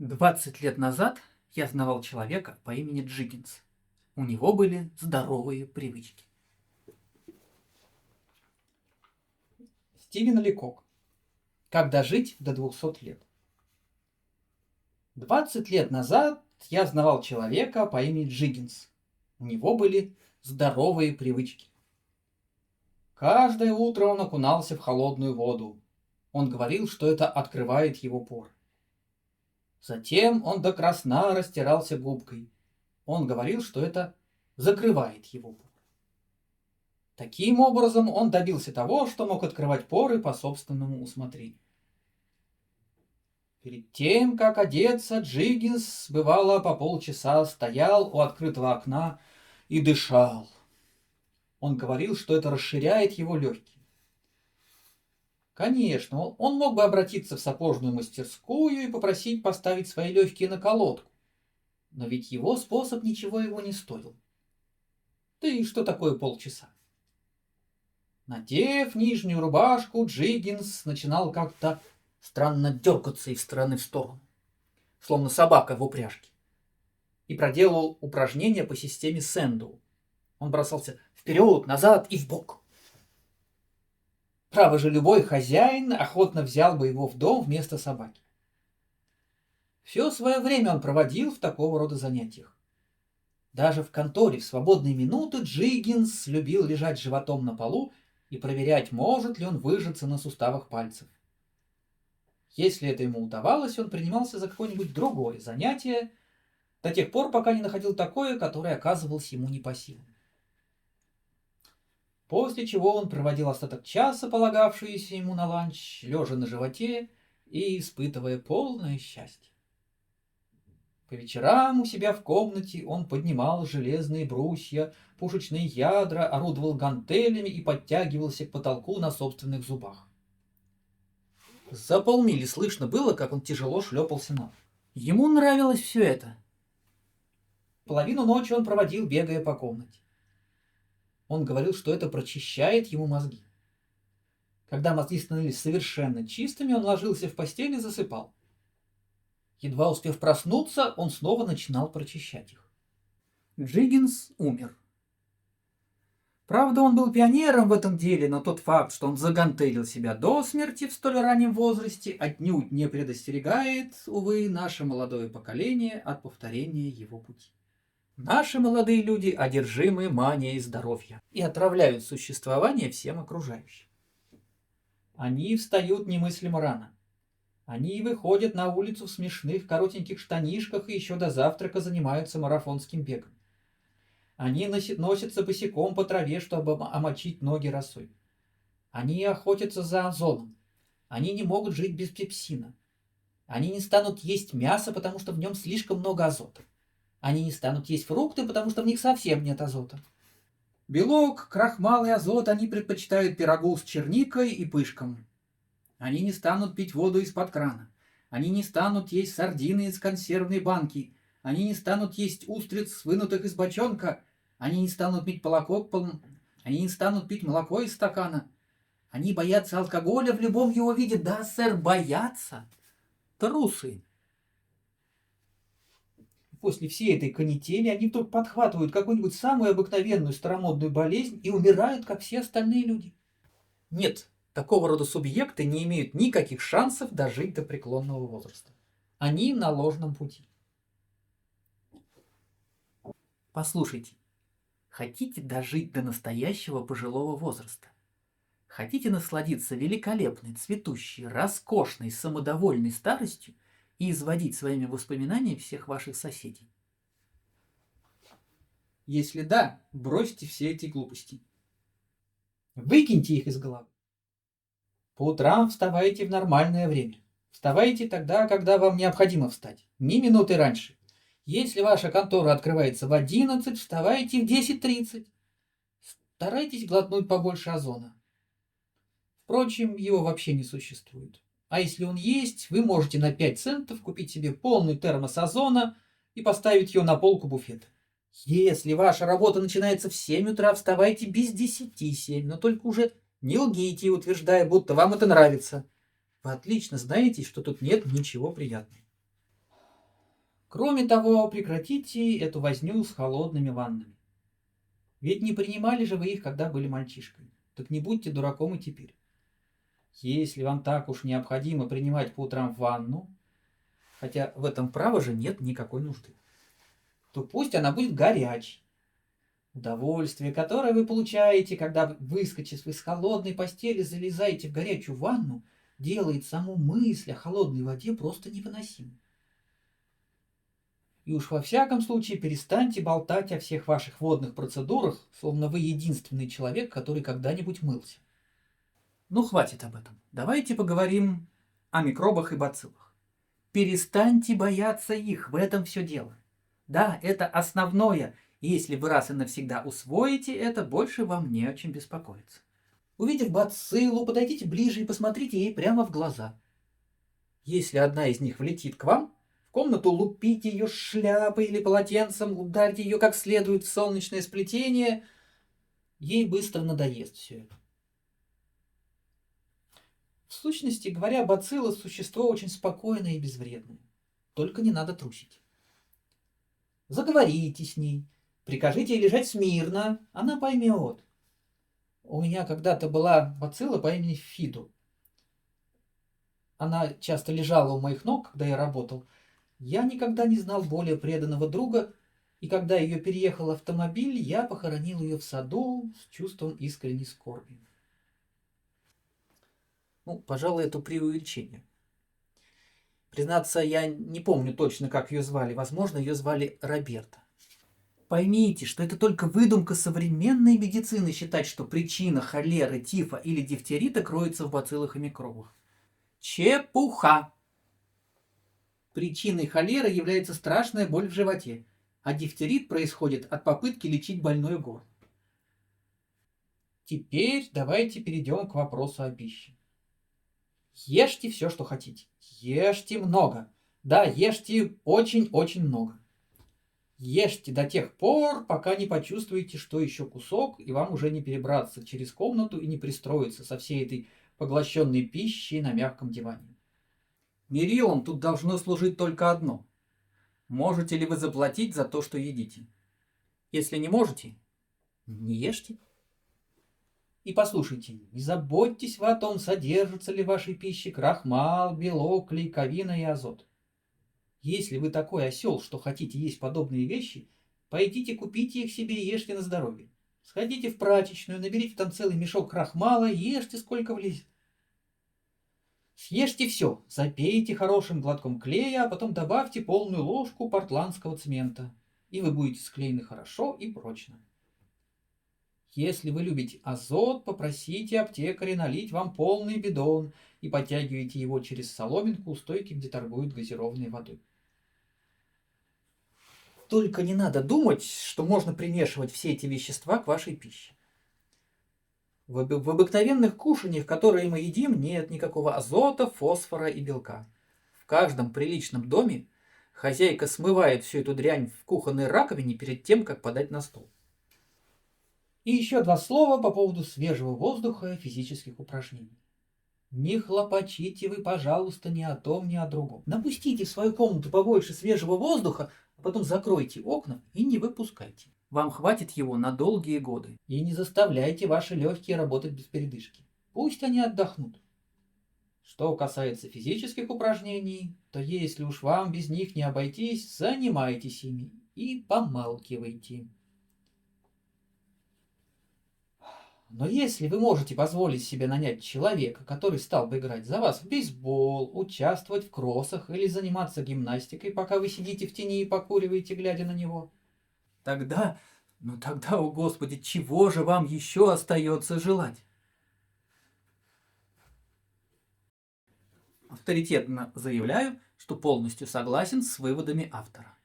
20 лет назад я знавал человека по имени Джиггинс. У него были здоровые привычки. Стивен Ликок. Как дожить до 200 лет. 20 лет назад я знавал человека по имени Джиггинс. У него были здоровые привычки. Каждое утро он окунался в холодную воду. Он говорил, что это открывает его поры. Затем он до красна растирался губкой. Он говорил, что это закрывает его поры. Таким образом, он добился того, что мог открывать поры по собственному усмотрению. Перед тем, как одеться, Джиггинс, бывало, по полчаса стоял у открытого окна и дышал. Он говорил, что это расширяет его легкие. Конечно, он мог бы обратиться в сапожную мастерскую и попросить поставить свои легкие на колодку. Но ведь его способ ничего его не стоил. Да и что такое полчаса? Надев нижнюю рубашку, Джиггинс начинал как-то странно дергаться из стороны в сторону, словно собака в упряжке, и проделал упражнения по системе Сэндоу. Он бросался вперед, назад и вбок. Право же, любой хозяин охотно взял бы его в дом вместо собаки. Все свое время он проводил в такого рода занятиях. Даже в конторе в свободные минуты Джиггинс любил лежать животом на полу и проверять, может ли он выжаться на суставах пальцев. Если это ему удавалось, он принимался за какое-нибудь другое занятие, до тех пор, пока не находил такое, которое оказывалось ему не по силам. После чего он проводил остаток часа, полагавшийся ему на ланч, лежа на животе и испытывая полное счастье. По вечерам у себя в комнате он поднимал железные брусья, пушечные ядра, орудовал гантелями и подтягивался к потолку на собственных зубах. За полмили слышно было, как он тяжело шлепался на пол. Ему нравилось все это. Половину ночи он проводил, бегая по комнате. Он говорил, что это прочищает ему мозги. Когда мозги становились совершенно чистыми, он ложился в постель и засыпал. Едва успев проснуться, он снова начинал прочищать их. Джиггинс умер. Правда, он был пионером в этом деле, но тот факт, что он загантелил себя до смерти в столь раннем возрасте, отнюдь не предостерегает, увы, наше молодое поколение от повторения его пути. Наши молодые люди одержимы манией здоровья и отравляют существование всем окружающим. Они встают немыслимо рано. Они выходят на улицу в смешных коротеньких штанишках и еще до завтрака занимаются марафонским бегом. Они носятся босиком по траве, чтобы омочить ноги росой. Они охотятся за озоном. Они не могут жить без пепсина. Они не станут есть мясо, потому что в нем слишком много азота. Они не станут есть фрукты, потому что в них совсем нет азота. Белок, крахмал и азот они предпочитают пирогу с черникой и пышком. Они не станут пить воду из-под крана. Они не станут есть сардины из консервной банки. Они не станут есть устриц, вынутых из бочонка. Они не станут пить Они не станут пить молоко из стакана. Они боятся алкоголя в любом его виде. Да, сэр, боятся. Трусы. После всей этой канители они вдруг подхватывают какую-нибудь самую обыкновенную старомодную болезнь и умирают, как все остальные люди. Нет, такого рода субъекты не имеют никаких шансов дожить до преклонного возраста. Они на ложном пути. Послушайте, хотите дожить до настоящего пожилого возраста? Хотите насладиться великолепной, цветущей, роскошной, самодовольной старостью и изводить своими воспоминаниями всех ваших соседей? Если да, бросьте все эти глупости. Выкиньте их из головы. По утрам вставайте в нормальное время. Вставайте тогда, когда вам необходимо встать, ни минуты раньше. Если ваша контора открывается в 11, вставайте в 10:30. Старайтесь глотнуть побольше озона. Впрочем, его вообще не существует. А если он есть, вы можете на 5 центов купить себе полный термос озона и поставить ее на полку буфета. Если ваша работа начинается в 7 утра, вставайте без 10:07, но только уже не лгите, утверждая, будто вам это нравится. Вы отлично знаете, что тут нет ничего приятного. Кроме того, прекратите эту возню с холодными ваннами. Ведь не принимали же вы их, когда были мальчишкой. Так не будьте дураком и теперь. Если вам так уж необходимо принимать по утрам ванну, хотя в этом право же нет никакой нужды, то пусть она будет горячей. Удовольствие, которое вы получаете, когда, выскочив из холодной постели, залезаете в горячую ванну, делает саму мысль о холодной воде просто невыносимой. И уж во всяком случае перестаньте болтать о всех ваших водных процедурах, словно вы единственный человек, который когда-нибудь мылся. Ну, хватит об этом. Давайте поговорим о микробах и бациллах. Перестаньте бояться их, в этом все дело. Да, это основное, и если вы раз и навсегда усвоите это, больше вам не о чем беспокоиться. Увидев бациллу, подойдите ближе и посмотрите ей прямо в глаза. Если одна из них влетит к вам, в комнату лупите ее шляпой или полотенцем, ударьте ее как следует в солнечное сплетение, ей быстро надоест все это. В сущности говоря, бацилла – существо очень спокойное и безвредное. Только не надо трусить. Заговорите с ней, прикажите ей лежать смирно, она поймет. У меня когда-то была бацилла по имени Фиду. Она часто лежала у моих ног, когда я работал. Я никогда не знал более преданного друга, и когда ее переехал автомобиль, я похоронил ее в саду с чувством искренней скорби. Ну, пожалуй, это преувеличение. Признаться, я не помню точно, как ее звали. Возможно, ее звали Роберта. Поймите, что это только выдумка современной медицины считать, что причина холеры, тифа или дифтерита кроется в бациллах и микробах. Чепуха! Причиной холеры является страшная боль в животе, а дифтерит происходит от попытки лечить больное горло. Теперь давайте перейдем к вопросу о пище. Ешьте все, что хотите. Ешьте много. Да, ешьте очень-очень много. Ешьте до тех пор, пока не почувствуете, что еще кусок, и вам уже не перебраться через комнату и не пристроиться со всей этой поглощенной пищей на мягком диване. Мерилом тут должно служить только одно. Можете ли вы заплатить за то, что едите? Если не можете, не ешьте. И послушайте, не заботьтесь вы о том, содержится ли в вашей пище крахмал, белок, клейковина и азот. Если вы такой осел, что хотите есть подобные вещи, пойдите купите их себе и ешьте на здоровье. Сходите в прачечную, наберите там целый мешок крахмала и ешьте сколько влезет. Съешьте все, запейте хорошим глотком клея, а потом добавьте полную ложку портландского цемента, и вы будете склеены хорошо и прочно. Если вы любите азот, попросите аптекаря налить вам полный бидон и подтягивайте его через соломинку у стойки, где торгуют газированной водой. Только не надо думать, что можно примешивать все эти вещества к вашей пище. В обыкновенных кушаниях, которые мы едим, нет никакого азота, фосфора и белка. В каждом приличном доме хозяйка смывает всю эту дрянь в кухонной раковине перед тем, как подать на стол. И еще два слова по поводу свежего воздуха и физических упражнений. Не хлопочите вы, пожалуйста, ни о том, ни о другом. Напустите в свою комнату побольше свежего воздуха, а потом закройте окна и не выпускайте. Вам хватит его на долгие годы. И не заставляйте ваши легкие работать без передышки. Пусть они отдохнут. Что касается физических упражнений, то если уж вам без них не обойтись, занимайтесь ими и помалкивайте. Но если вы можете позволить себе нанять человека, который стал бы играть за вас в бейсбол, участвовать в кроссах или заниматься гимнастикой, пока вы сидите в тени и покуриваете, глядя на него, тогда, о Господи, чего же вам еще остается желать? Авторитетно заявляю, что полностью согласен с выводами автора.